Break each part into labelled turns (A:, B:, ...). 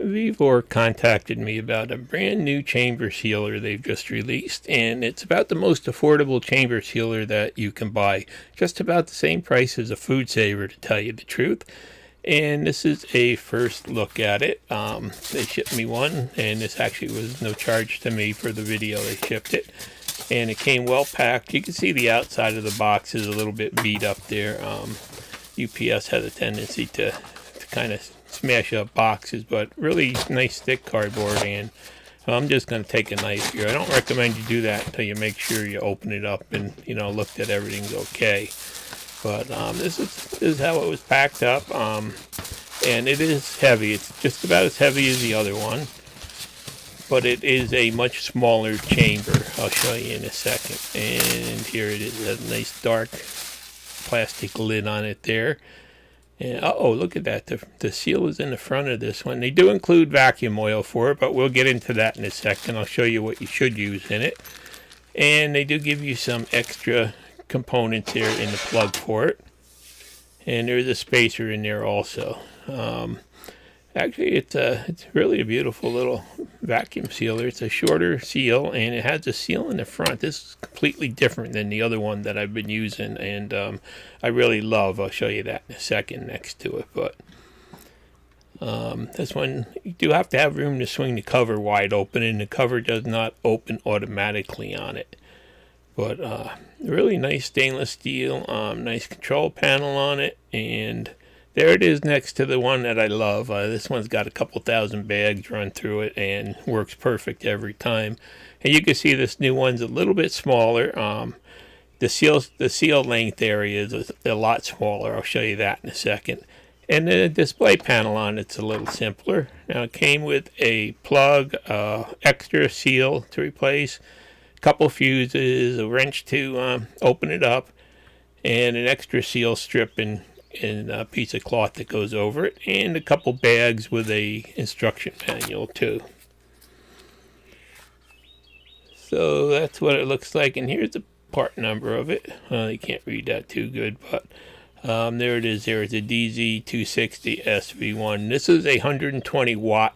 A: Vevor contacted me about a brand new chamber sealer they've just released, and it's about the most affordable chamber sealer that you can buy. Just about the same price as a food saver, to tell you the truth. And this is a first look at it. They shipped me one, and this actually was no charge to me for the video. They shipped it, and it came well packed. You can see the outside of the box is a little bit beat up there. UPS has a tendency to kind of smash up boxes, but really nice thick cardboard. And I'm just going to take a knife here. I don't recommend you do that until you make sure you open it up and look that everything's okay. But this is how it was packed up, and it is heavy. It's just about as heavy as the other one, but it is a much smaller chamber. I'll show you in a second. And here it is. It has a nice dark plastic lid on it there. And oh, look at that. The seal is in the front of this one. They do include vacuum oil for it, but we'll get into that in a second. I'll show you what you should use in it. And they do give you some extra components here in the plug for it. And there's a spacer in there also. Actually, it's really a beautiful little vacuum sealer. It's a shorter seal, and it has a seal in the front. This is completely different than the other one that I've been using, and I really love. I'll show you that in a second next to it. But this one, you do have to have room to swing the cover wide open, and the cover does not open automatically on it. But really nice stainless steel, nice control panel on it, and there it is next to the one that I love. This one's got a couple thousand bags run through it and works perfect every time. And you can see this new one's a little bit smaller. The seal length area is a lot smaller. I'll show you that in a second. And the display panel on it's a little simpler. Now it came with a plug, extra seal to replace, a couple fuses, a wrench to open it up, and an extra seal strip and a piece of cloth that goes over it, and a couple bags with a instruction manual too. So that's what it looks like, and here's the part number of it. You can't read that too good, but there it is. There is a DZ260 SV1. This is a 120 watt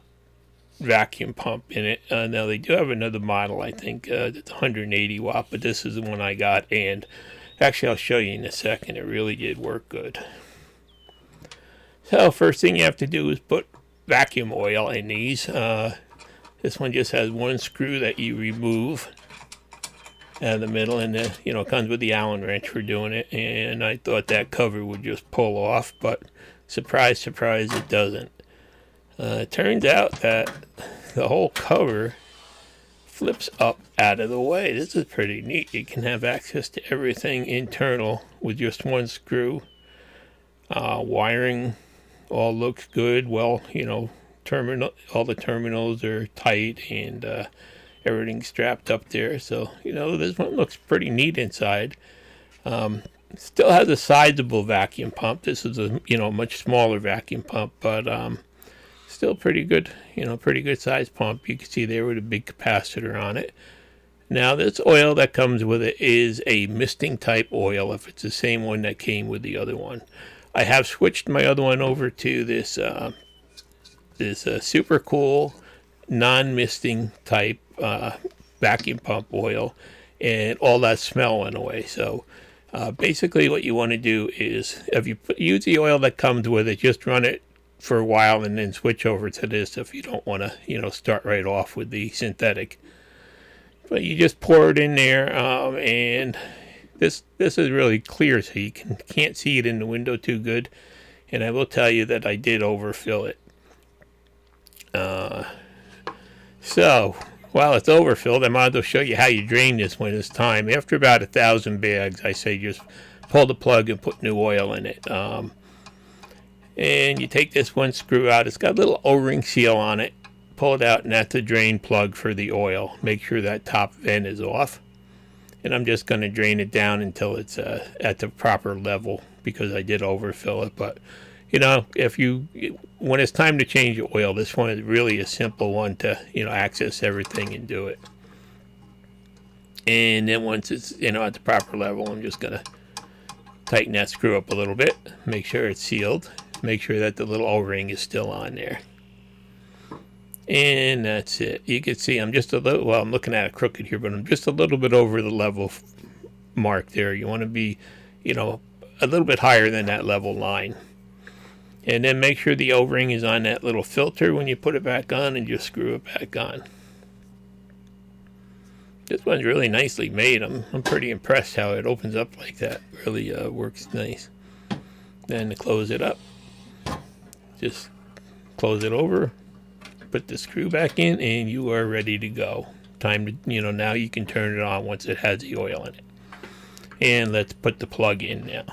A: vacuum pump in it. Now they do have another model, I think it's 180 watt, but this is the one I got, and actually I'll show you in a second. It really did work good. So first thing you have to do is put vacuum oil in these. This one just has one screw that you remove out of the middle, and it comes with the Allen wrench for doing it. And I thought that cover would just pull off, but surprise, surprise, it doesn't. It turns out that the whole cover flips up out of the way. This is pretty neat. You can have access to everything internal with just one screw. Wiring all looks good. Well, all the terminals are tight, and everything's strapped up there. So this one looks pretty neat inside. Still has a sizable vacuum pump. This is a much smaller vacuum pump, but still pretty good. Pretty good size pump. You can see there with a big capacitor on it. Now this oil that comes with it is a misting type oil, if it's the same one that came with the other one. I have switched my other one over to this super cool non-misting type vacuum pump oil, and all that smell went away. So basically what you want to do is, if you use the oil that comes with it, just run it for a while and then switch over to this if you don't want to start right off with the synthetic. But you just pour it in there, and this is really clear, so you can't see it in the window too good. And I will tell you that I did overfill it. So while it's overfilled, I might as well show you how you drain this when it's time. After about 1,000 bags, I say just pull the plug and put new oil in it. And you take this one screw out. It's got a little O-ring seal on it. Pull it out, and that's a drain plug for the oil. Make sure that top vent is off. And I'm just going to drain it down until it's at the proper level, because I did overfill it. But when it's time to change the oil, this one is really a simple one to access everything and do it. And then once it's at the proper level, I'm just going to tighten that screw up a little bit, make sure it's sealed, make sure that the little O-ring is still on there. And that's it. You can see I'm just a little, well, I'm looking at it crooked here, but I'm just a little bit over the level mark there. You want to be, you know, a little bit higher than that level line. And then make sure the O-ring is on that little filter when you put it back on, and just screw it back on. This one's really nicely made. I'm pretty impressed how it opens up like that. Really works nice. Then to close it up, just close it over, put the screw back in, and you are ready to go. Time to, you know, now you can turn it on once it has the oil in it. And let's put the plug in now.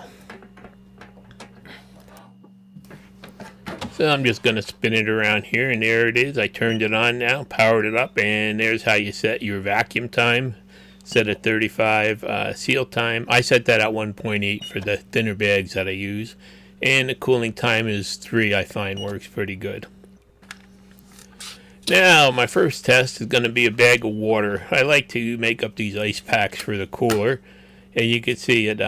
A: So I'm just going to spin it around here, and there it is. I turned it on now, powered it up, and there's how you set your vacuum time. Set at 35, seal time. I set that at 1.8 for the thinner bags that I use. And the cooling time is 3, I find works pretty good. Now, my first test is going to be a bag of water. I like to make up these ice packs for the cooler. And you can see it,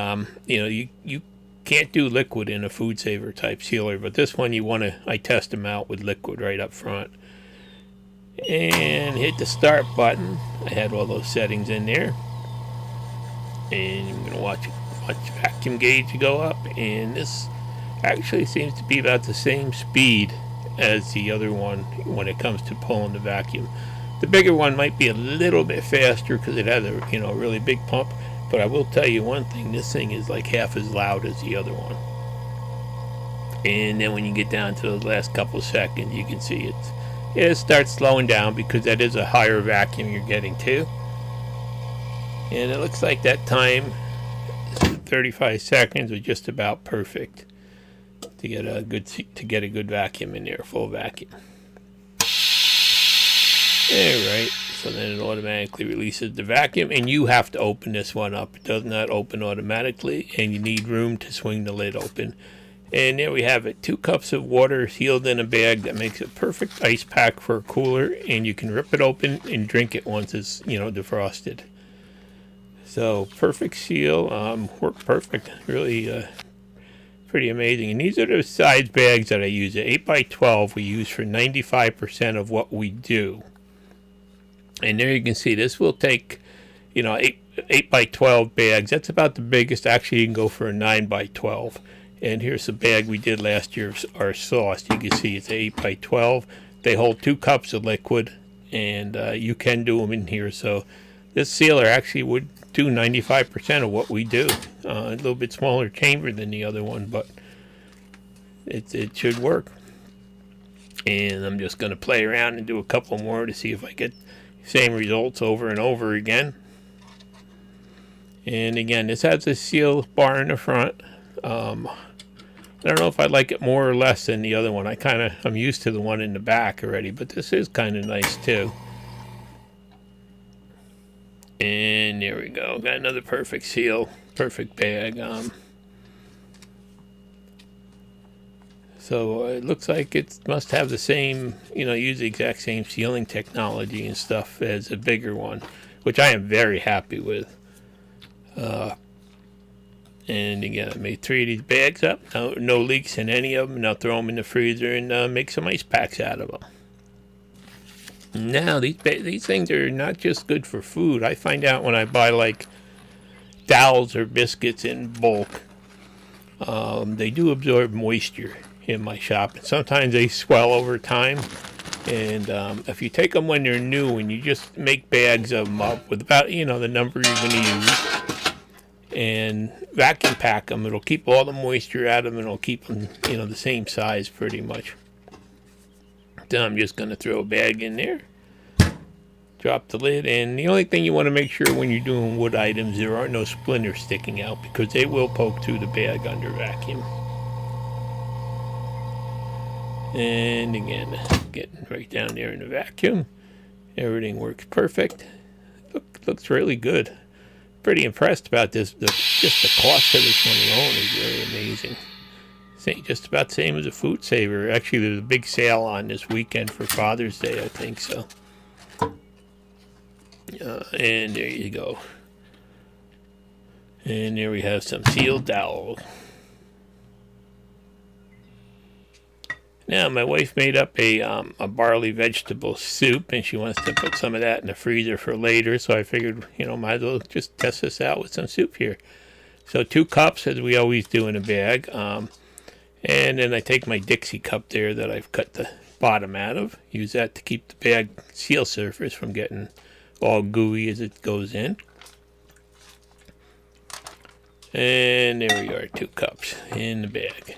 A: you know, you can't do liquid in a food saver type sealer, but this one I test them out with liquid right up front. And hit the start button. I had all those settings in there. And I'm going to watch vacuum gauge go up, and this actually seems to be about the same speed as the other one when it comes to pulling the vacuum. The bigger one might be a little bit faster because it has a, you know, really big pump. But I will tell you one thing, this thing is like half as loud as the other one. And then when you get down to those last couple seconds, you can see it starts slowing down because that is a higher vacuum you're getting to. And it looks like that time, 35 seconds, was just about perfect to get a good vacuum in there, full vacuum. Alright, so then it automatically releases the vacuum, and you have to open this one up. It does not open automatically, and you need room to swing the lid open. And there we have it, 2 cups of water sealed in a bag that makes a perfect ice pack for a cooler, and you can rip it open and drink it once it's, you know, defrosted. So perfect seal, worked perfect, really pretty amazing. And these are the size bags that I use. The 8x12 we use for 95% of what we do. And there you can see this will take, you know, 8x12 bags. That's about the biggest. Actually, you can go for a 9x12. And here's the bag we did last year, our sauce. You can see it's 8x12. They hold 2 cups of liquid, and you can do them in here. So this sealer actually would do 95% of what we do. A little bit smaller chamber than the other one, but it should work. And I'm just going to play around and do a couple more to see if I get the same results over and over again. And again, this has a seal bar in the front. I don't know if I like it more or less than the other one. I'm used to the one in the back already, but this is kind of nice too. And there we go. Got another perfect seal, perfect bag. So it looks like it must have the same, you know, use the exact same sealing technology and stuff as a bigger one, which I am very happy with. And again, I made 3 of these bags up. No leaks in any of them. And I'll throw them in the freezer and make some ice packs out of them. Now, these things are not just good for food. I find out when I buy like dowels or biscuits in bulk, they do absorb moisture in my shop. And sometimes they swell over time. And if you take them when they're new and you just make bags of them up with about, you know, the number you're going to use, and vacuum pack them, it'll keep all the moisture out of them, and it'll keep them, you know, the same size pretty much. Then I'm just going to throw a bag in there, drop the lid, and the only thing you want to make sure when you're doing wood items, there are no splinters sticking out, because they will poke through the bag under vacuum. And again, getting right down there in the vacuum. Everything works perfect. Looks really good. Pretty impressed about this. Just the cost of this one alone is really amazing. Just about the same as a food saver. Actually, there's a big sale on this weekend for Father's Day, I think so. And there you go. And there we have some sealed dowel. Now, my wife made up a barley vegetable soup, and she wants to put some of that in the freezer for later. So I figured, might as well just test this out with some soup here. So 2 cups, as we always do in a bag. And then I take my Dixie cup there that I've cut the bottom out of. Use that to keep the bag seal surface from getting all gooey as it goes in. And there we are, 2 cups in the bag.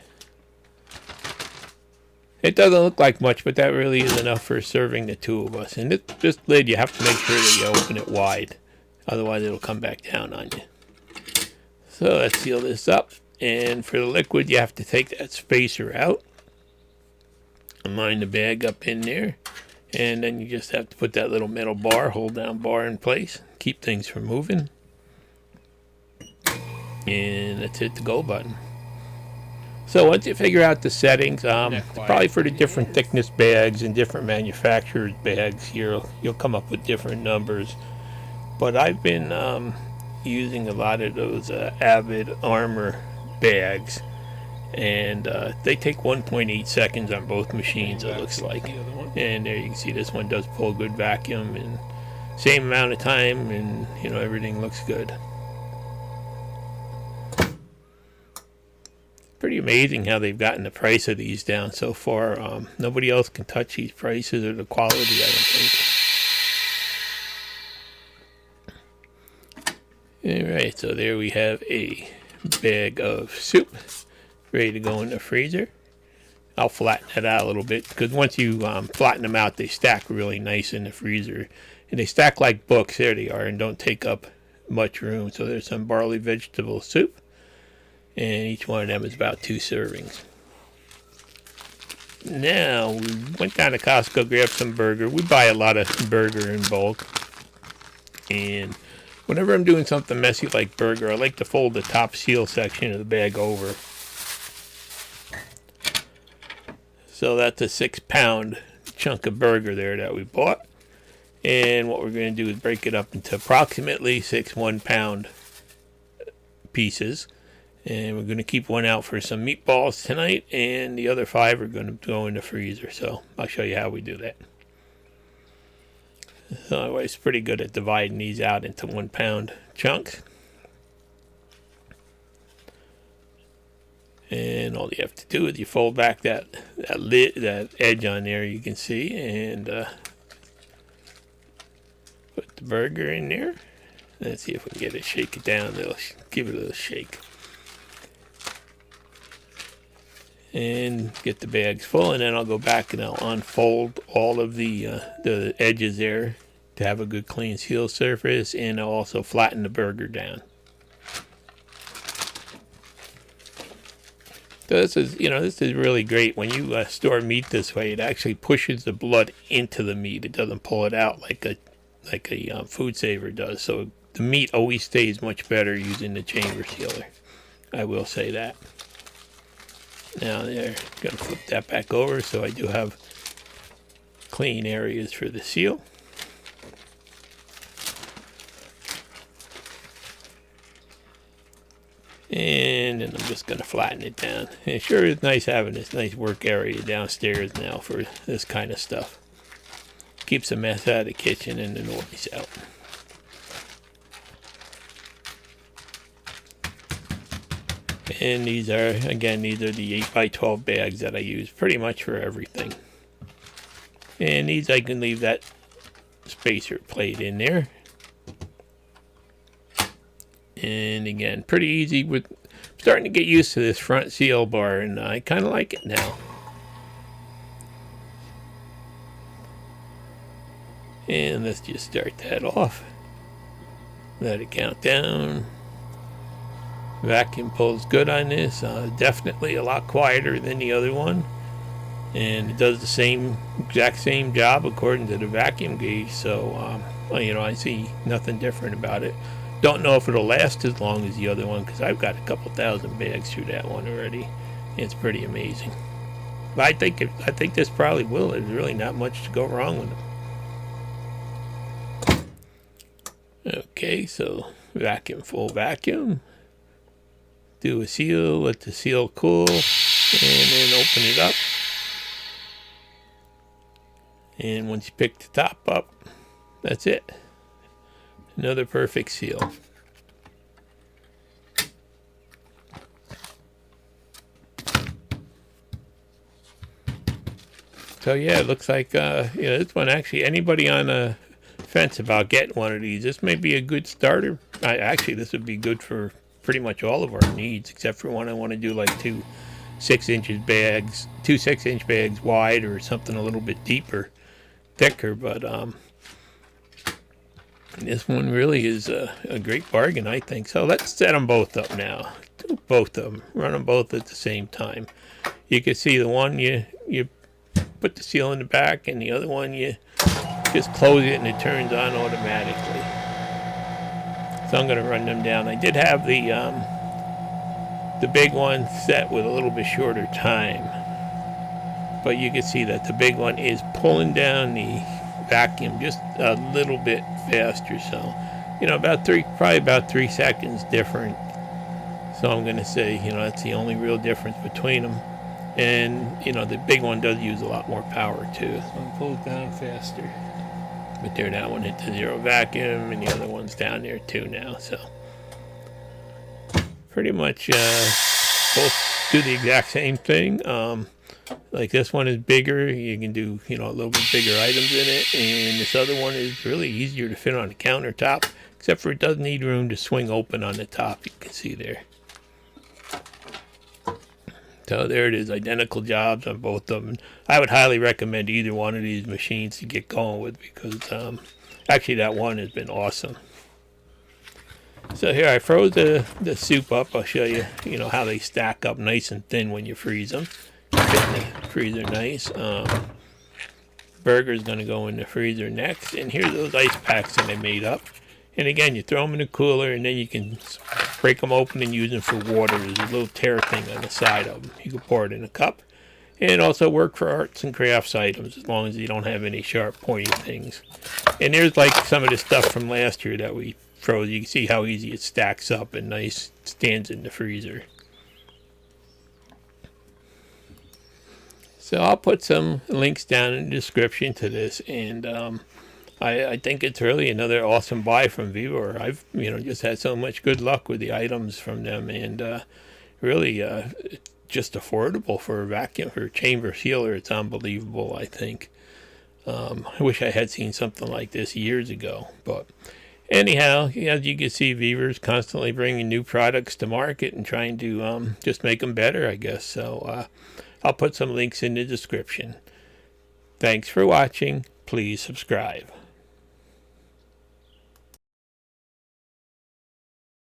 A: It doesn't look like much, but that really is enough for serving the 2 of us. And this lid, you have to make sure that you open it wide. Otherwise, it'll come back down on you. So let's seal this up. And for the liquid, you have to take that spacer out. And line the bag up in there. And then you just have to put that little metal bar, hold down bar in place. Keep things from moving. And that's it, the go button. So once you figure out the settings, probably for the different thickness bags and different manufacturers' bags here, you'll come up with different numbers. But I've been using a lot of those Avid Armor bags, and they take 1.8 seconds on both machines, it looks like. And there you can see this one does pull a good vacuum in same amount of time, and everything looks good. Pretty amazing how they've gotten the price of these down so far. Nobody else can touch these prices or the quality, I don't think. Alright, so there we have a bag of soup ready to go in the freezer. I'll flatten that out a little bit, because once you flatten them out, they stack really nice in the freezer. And they stack like books. There they are, and don't take up much room. So there's some barley vegetable soup. And each one of them is about 2 servings. Now, we went down to Costco, grabbed some burger. We buy a lot of burger in bulk. And whenever I'm doing something messy like burger, I like to fold the top seal section of the bag over. So that's a 6-pound chunk of burger there that we bought. And what we're going to do is break it up into approximately 6 1-pound pieces. And we're going to keep one out for some meatballs tonight, and the other 5 are going to go in the freezer. So I'll show you how we do that. So my wife's pretty good at dividing these out into 1-pound chunks. And all you have to do is you fold back that edge on there, you can see, and put the burger in there. Let's see if we can get it, shake it down. It'll give it a little shake. And get the bags full, and then I'll go back and I'll unfold all of the edges there to have a good clean seal surface, and I'll also flatten the burger down. So this is really great. When you store meat this way, it actually pushes the blood into the meat. It doesn't pull it out like a food saver does. So the meat always stays much better using the chamber sealer. I will say that. Now there, going to flip that back over so I do have clean areas for the seal. And then I'm just going to flatten it down. And it sure is nice having this nice work area downstairs now for this kind of stuff. Keeps the mess out of the kitchen and the noise out. And these are the 8x12 bags that I use pretty much for everything. And these I can leave that spacer plate in there. And again, pretty easy. I'm starting to get used to this front seal bar, and I kind of like it now. And let's just start that off. Let it count down. Vacuum pulls good on this. Definitely a lot quieter than the other one. And it does the exact same job according to the vacuum gauge. So, I see nothing different about it. Don't know if it'll last as long as the other one, because I've got a couple thousand bags through that one already. It's pretty amazing. But I think this probably will. There's really not much to go wrong with them. Okay, so full vacuum. Do a seal, let the seal cool, and then open it up. And once you pick the top up, that's it. Another perfect seal. So yeah, it looks like this one, actually, anybody on a fence about getting one of these, this may be a good starter. Actually, this would be good for pretty much all of our needs, except for one I want to do like two 6-inch bags wide, or something a little bit deeper, thicker. But this one really is a great bargain, I think. So let's set them both up now. Do both of them. Run them both at the same time. You can see the one you put the seal in the back, and the other one you just close it and it turns on automatically. So I'm going to run them down. I did have the big one set with a little bit shorter time, but you can see that the big one is pulling down the vacuum just a little bit faster. So, probably about 3 seconds different. So I'm going to say, that's the only real difference between them. And, the big one does use a lot more power too. So I'm pulled down faster. But there, that one hit the zero vacuum, and the other one's down there too now. So pretty much both do the exact same thing. Like this one is bigger. You can do, a little bit bigger items in it. And this other one is really easier to fit on the countertop, except for it does need room to swing open on the top. You can see there. So there it is, identical jobs on both of them. I would highly recommend either one of these machines to get going with, because actually that one has been awesome. So here I froze the soup up. I'll show you, how they stack up nice and thin when you freeze them. Fit in the freezer nice. Burger's going to go in the freezer next. And here's those ice packs that I made up. And again, you throw them in a cooler, and then you can break them open and use them for water. There's a little tear thing on the side of them. You can pour it in a cup. And also work for arts and crafts items, as long as you don't have any sharp, pointy things. And there's like some of the stuff from last year that we froze. You can see how easy it stacks up and nice stands in the freezer. So I'll put some links down in the description to this, and I think it's really another awesome buy from Vevor. I've just had so much good luck with the items from them, and really just affordable for a vacuum, for a chamber sealer. It's unbelievable, I think. I wish I had seen something like this years ago, but anyhow, as you can see, Vevor's constantly bringing new products to market and trying to just make them better, I guess. So I'll put some links in the description. Thanks for watching. Please subscribe.